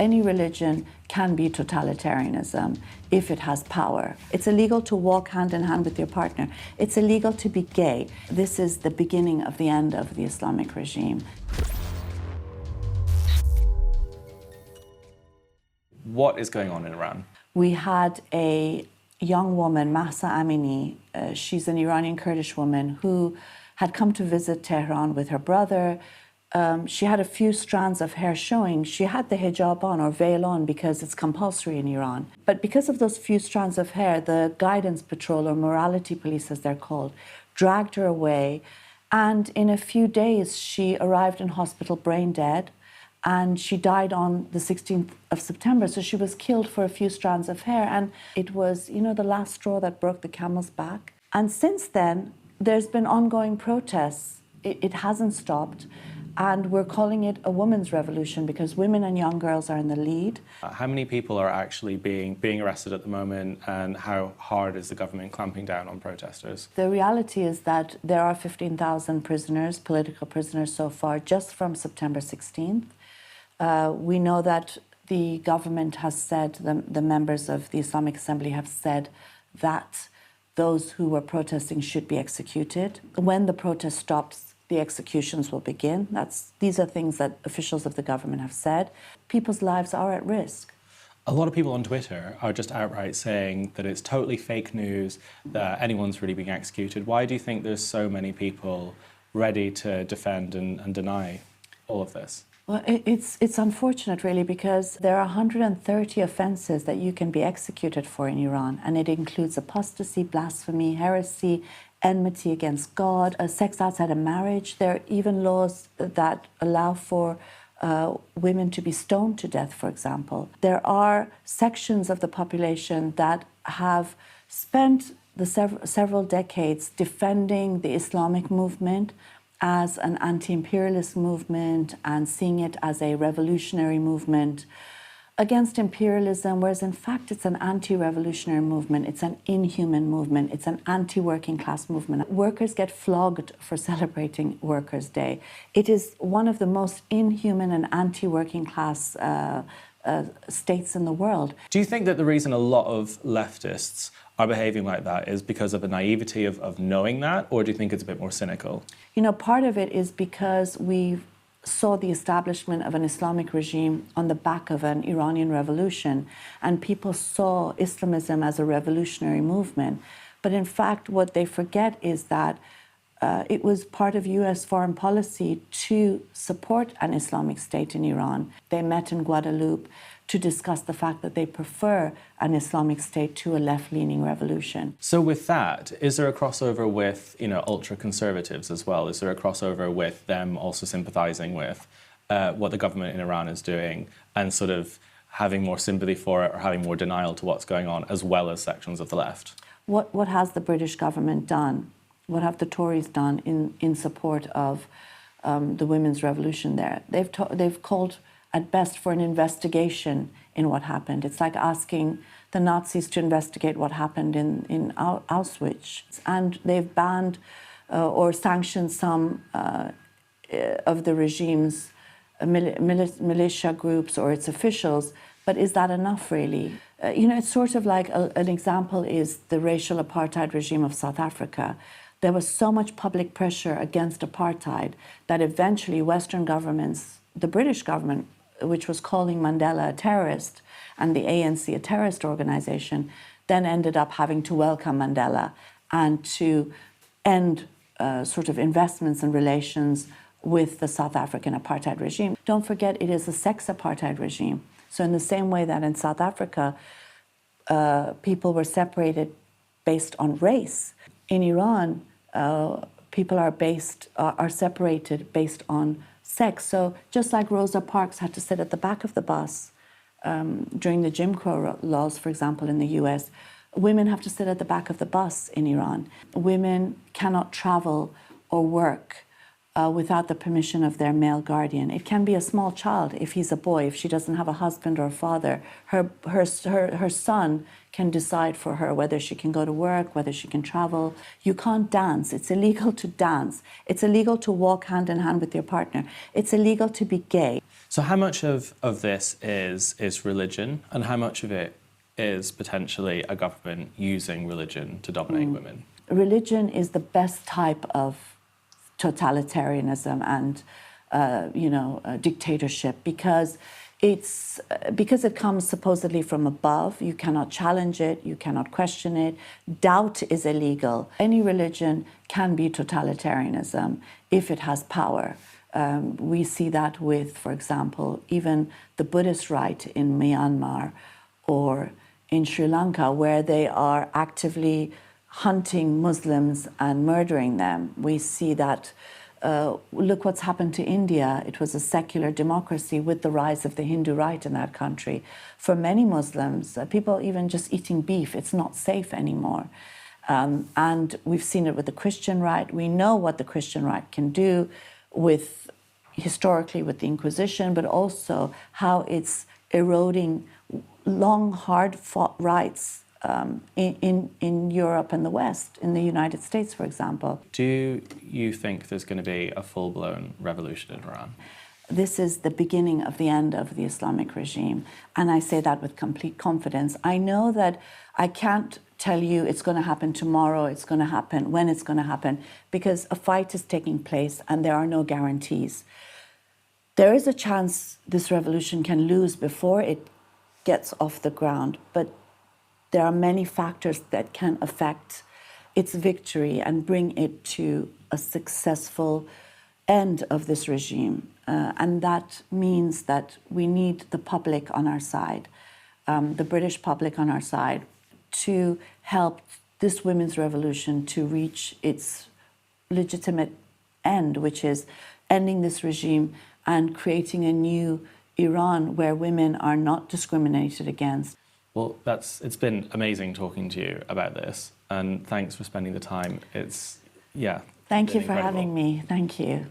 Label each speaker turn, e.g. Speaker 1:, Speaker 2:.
Speaker 1: Any religion can be totalitarianism if it has power. It's illegal to walk hand in hand with your partner. It's illegal to be gay. This is the beginning of the end of the Islamic regime.
Speaker 2: What is going on in Iran?
Speaker 1: We had a young woman, Mahsa Amini, she's an Iranian Kurdish woman who had come to visit Tehran with her brother. She had a few strands of hair showing. She had the hijab on or veil on because it's compulsory in Iran. But because of those few strands of hair, the guidance patrol or morality police, as they're called, dragged her away. And in a few days, she arrived in hospital brain dead. And she died on the 16th of September. So she was killed for a few strands of hair. And it was, the last straw that broke the camel's back. And since then, there's been ongoing protests. It hasn't stopped. And we're calling it a women's revolution because women and young girls are in the lead.
Speaker 2: How many people are actually being arrested at the moment, and how hard is the government clamping down on protesters?
Speaker 1: The reality is that there are 15,000 prisoners, political prisoners so far, just from September 16th. We know that the government has said, the members of the Islamic Assembly have said that those who were protesting should be executed. When the protest stops, the executions will begin. These are things that officials of the government have said. People's lives are at risk.
Speaker 2: A lot of people on Twitter are just outright saying that it's totally fake news that anyone's really being executed. Why do you think there's so many people ready to defend and deny all of this?
Speaker 1: Well, it's unfortunate, really, because there are 130 offences that you can be executed for in Iran, and it includes apostasy, blasphemy, heresy, enmity against God, sex outside of marriage. There are even laws that allow for women to be stoned to death, for example. There are sections of the population that have spent the several decades defending the Islamic movement as an anti-imperialist movement and seeing it as a revolutionary movement against imperialism, whereas in fact it's an anti-revolutionary movement, it's an inhuman movement, it's an anti-working class movement. Workers get flogged for celebrating Workers' Day. It is one of the most inhuman and anti-working class states in the world.
Speaker 2: Do you think that the reason a lot of leftists are behaving like that is because of the naivety of knowing that, or do you think it's a bit more cynical?
Speaker 1: Part of it is because we saw the establishment of an Islamic regime on the back of an Iranian revolution, and people saw Islamism as a revolutionary movement. But in fact, what they forget is that it was part of US foreign policy to support an Islamic state in Iran. They met in Guadeloupe to discuss the fact that they prefer an Islamic state to a left-leaning revolution.
Speaker 2: So with that, is there a crossover with, ultra-conservatives as well? Is there a crossover with them also sympathising with what the government in Iran is doing and sort of having more sympathy for it or having more denial to what's going on, as well as sections of the left?
Speaker 1: What has the British government done? What have the Tories done in support of the women's revolution there? They've called at best for an investigation in what happened. It's like asking the Nazis to investigate what happened in Auschwitz. And they've banned or sanctioned some of the regime's militia groups or its officials. But is that enough, really? It's sort of like an example is the racial apartheid regime of South Africa. There was so much public pressure against apartheid that eventually Western governments, the British government, which was calling Mandela a terrorist and the ANC a terrorist organization, then ended up having to welcome Mandela and to end sort of investments and relations with the South African apartheid regime. Don't forget, it is a sex apartheid regime. So in the same way that in South Africa, people were separated based on race, in Iran, people are separated based on sex. So just like Rosa Parks had to sit at the back of the bus during the Jim Crow laws, for example, in the US, women have to sit at the back of the bus in Iran. Women cannot travel or work without the permission of their male guardian. It can be a small child if he's a boy, if she doesn't have a husband or a father. Her son can decide for her whether she can go to work, whether she can travel. You can't dance. It's illegal to dance. It's illegal to walk hand in hand with your partner. It's illegal to be gay.
Speaker 2: So how much of this is religion, and how much of it is potentially a government using religion to dominate women?
Speaker 1: Religion is the best type of totalitarianism and dictatorship because it comes supposedly from above. You cannot challenge it, you cannot question it. Doubt is illegal. Any religion can be totalitarianism if it has power. We see that with, for example, even the Buddhist right in Myanmar or in Sri Lanka, where they are actively hunting Muslims and murdering them. We see that. Look what's happened to India. It was a secular democracy with the rise of the Hindu right in that country. For many Muslims, people even just eating beef, it's not safe anymore. And we've seen it with the Christian right. We know what the Christian right can do historically with the Inquisition, but also how it's eroding long, hard-fought rights in Europe and the West, in the United States, for example.
Speaker 2: Do you think there's going to be a full-blown revolution in Iran?
Speaker 1: This is the beginning of the end of the Islamic regime, and I say that with complete confidence. I know that I can't tell you it's going to happen tomorrow, it's going to happen, when it's going to happen, because a fight is taking place and there are no guarantees. There is a chance this revolution can lose before it gets off the ground, but there are many factors that can affect its victory and bring it to a successful end of this regime. And that means that we need the public on our side, the British public on our side, to help this women's revolution to reach its legitimate end, which is ending this regime and creating a new Iran where women are not discriminated against.
Speaker 2: Well, it's been amazing talking to you about this, and thanks for spending the time.
Speaker 1: Thank you for having me. Thank you.